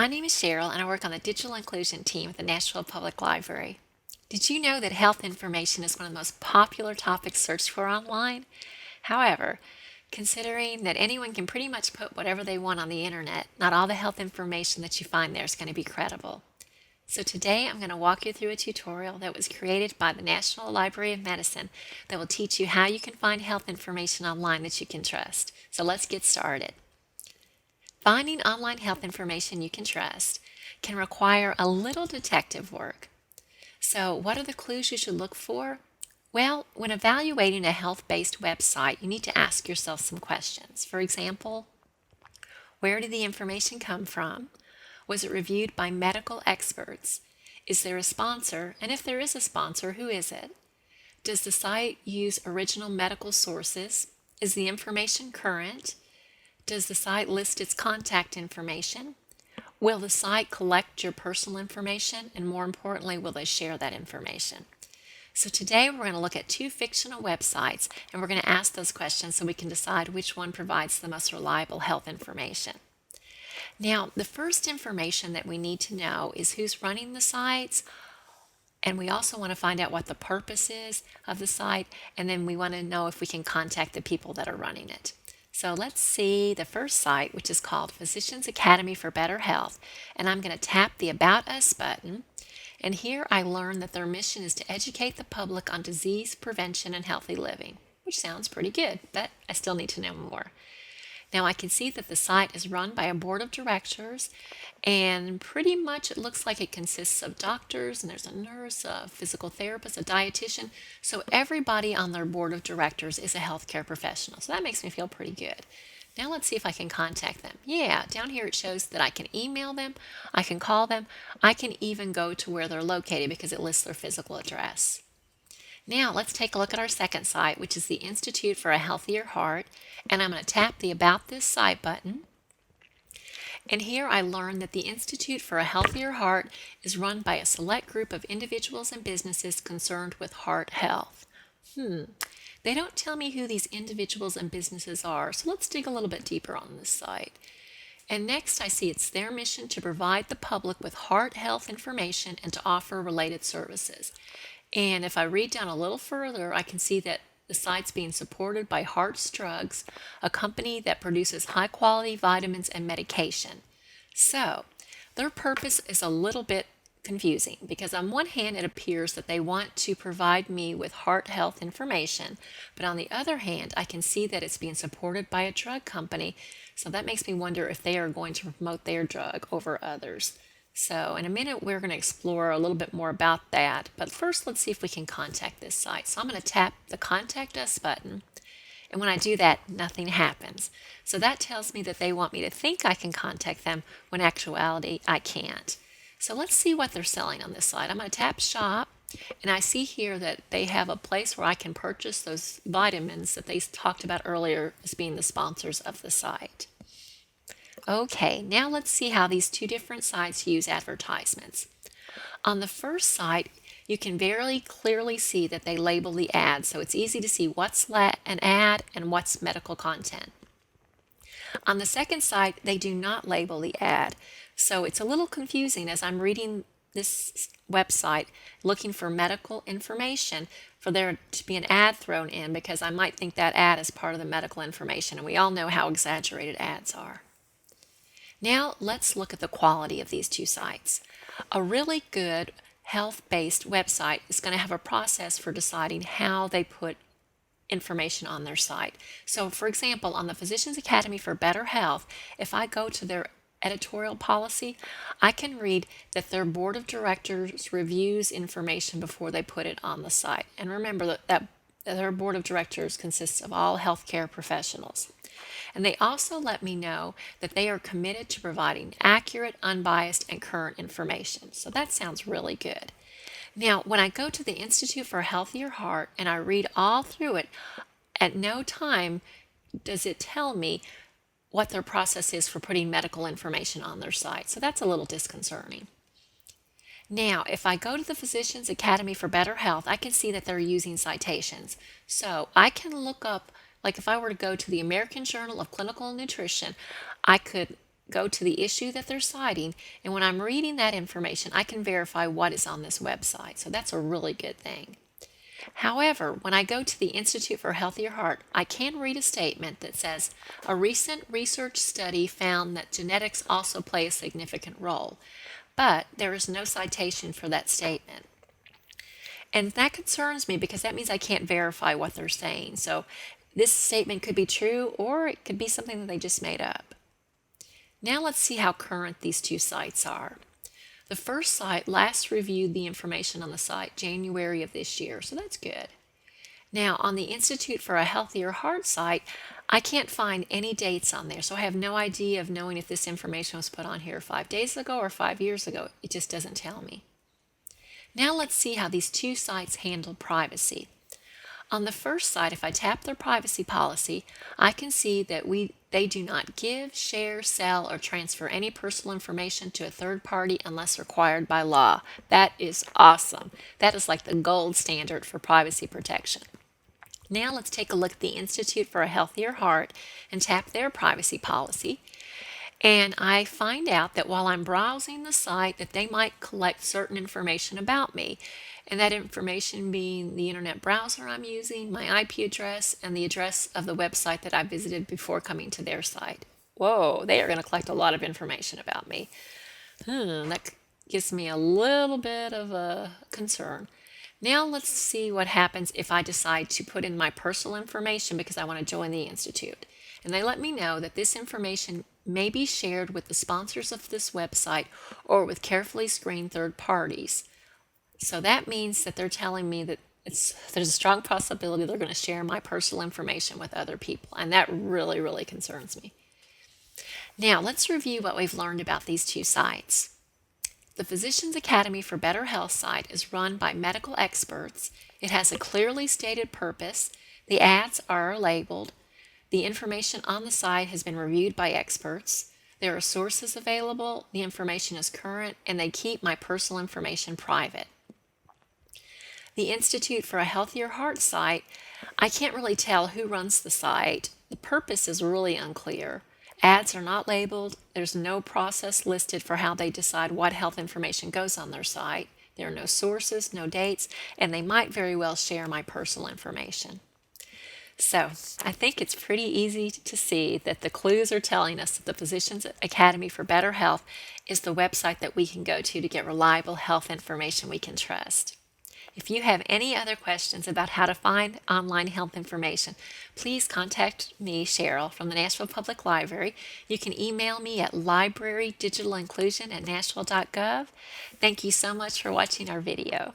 My name is Cheryl, and I work on the digital inclusion team at the Nashville Public Library. Did you know that health information is one of the most popular topics searched for online? However, considering that anyone can pretty much put whatever they want on the internet, not all the health information that you find there is going to be credible. So today I'm going to walk you through a tutorial that was created by the National Library of Medicine that will teach you how you can find health information online that you can trust. So let's get started. Finding online health information you can trust can require a little detective work. So, what are the clues you should look for? Well, when evaluating a health-based website, you need to ask yourself some questions. For example, where did the information come from? Was it reviewed by medical experts? Is there a sponsor? And if there is a sponsor, who is it? Does the site use original medical sources? Is the information current? Does the site list its contact information? Will the site collect your personal information? And more importantly, will they share that information? So today we're going to look at two fictional websites and we're going to ask those questions so we can decide which one provides the most reliable health information. Now, the first information that we need to know is who's running the sites, and we also want to find out what the purpose is of the site, and then we want to know if we can contact the people that are running it. So let's see the first site, which is called Physicians Academy for Better Health, and I'm going to tap the About Us button, and here I learn that their mission is to educate the public on disease prevention and healthy living, which sounds pretty good, but I still need to know more. Now I can see that the site is run by a board of directors, and pretty much it looks like it consists of doctors, and there's a nurse, a physical therapist, a dietitian. So everybody on their board of directors is a healthcare professional. So that makes me feel pretty good. Now let's see if I can contact them. Yeah, down here it shows that I can email them, I can call them, I can even go to where they're located because it lists their physical address. Now let's take a look at our second site, which is the Institute for a Healthier Heart, and I'm going to tap the About This Site button. And here I learn that the Institute for a Healthier Heart is run by a select group of individuals and businesses concerned with heart health. They don't tell me who these individuals and businesses are, so let's dig a little bit deeper on this site. And next I see it's their mission to provide the public with heart health information and to offer related services. And if I read down a little further, I can see that the site's being supported by Hearts Drugs, a company that produces high quality vitamins and medication. So their purpose is a little bit confusing because on one hand it appears that they want to provide me with heart health information, but on the other hand I can see that it's being supported by a drug company, so that makes me wonder if they are going to promote their drug over others. So in a minute we're going to explore a little bit more about that, but first let's see if we can contact this site. So I'm going to tap the Contact Us button, and when I do that, nothing happens. So that tells me that they want me to think I can contact them when in actuality I can't. So let's see what they're selling on this site. I'm going to tap Shop, and I see here that they have a place where I can purchase those vitamins that they talked about earlier as being the sponsors of the site. Okay, now let's see how these two different sites use advertisements. On the first site, you can very clearly see that they label the ad, so it's easy to see what's an ad and what's medical content. On the second site, they do not label the ad, so it's a little confusing as I'm reading this website looking for medical information for there to be an ad thrown in because I might think that ad is part of the medical information, and we all know how exaggerated ads are. Now let's look at the quality of these two sites. A really good health-based website is going to have a process for deciding how they put information on their site. So for example, on the Physicians Academy for Better Health, if I go to their editorial policy, I can read that their board of directors reviews information before they put it on the site. And remember that their board of directors consists of all healthcare professionals. And they also let me know that they are committed to providing accurate, unbiased, and current information. So that sounds really good. Now, when I go to the Institute for a Healthier Heart and I read all through it, at no time does it tell me what their process is for putting medical information on their site. So that's a little disconcerting. Now, if I go to the Physicians Academy for Better Health, I can see that they're using citations. So I can look up, like if I were to go to the American Journal of Clinical Nutrition, I could go to the issue that they're citing, and when I'm reading that information, I can verify what is on this website. So that's a really good thing. However, when I go to the Institute for a Healthier Heart, I can read a statement that says, a recent research study found that genetics also play a significant role, but there is no citation for that statement. And that concerns me because that means I can't verify what they're saying. So this statement could be true or it could be something that they just made up. Now let's see how current these two sites are. The first site last reviewed the information on the site January of this year, so that's good. Now on the Institute for a Healthier Heart site, I can't find any dates on there, so I have no idea of knowing if this information was put on here 5 days ago or 5 years ago. It just doesn't tell me. Now let's see how these two sites handle privacy. On the first site, if I tap their privacy policy, I can see that they do not give, share, sell, or transfer any personal information to a third party unless required by law. That is awesome. That is like the gold standard for privacy protection. Now let's take a look at the Institute for a Healthier Heart and tap their privacy policy. And I find out that while I'm browsing the site that they might collect certain information about me, and that information being the internet browser I'm using, my IP address, and the address of the website that I visited before coming to their site. Whoa, they are going to collect a lot of information about me. That gives me a little bit of a concern. Now let's see what happens if I decide to put in my personal information because I want to join the Institute. And they let me know that this information may be shared with the sponsors of this website or with carefully screened third parties. So that means that they're telling me that there's a strong possibility they're going to share my personal information with other people, and that really, really concerns me. Now, let's review what we've learned about these two sites. The Physicians Academy for Better Health site is run by medical experts. It has a clearly stated purpose. The ads are labeled. The information on the site has been reviewed by experts. There are sources available. The information is current, and they keep my personal information private. The Institute for a Healthier Heart site, I can't really tell who runs the site. The purpose is really unclear. Ads are not labeled. There's no process listed for how they decide what health information goes on their site. There are no sources, no dates, and they might very well share my personal information. So I think it's pretty easy to see that the clues are telling us that the Physicians Academy for Better Health is the website that we can go to get reliable health information we can trust. If you have any other questions about how to find online health information, please contact me, Cheryl, from the Nashville Public Library. You can email me at librarydigitalinclusion@nashville.gov. Thank you so much for watching our video.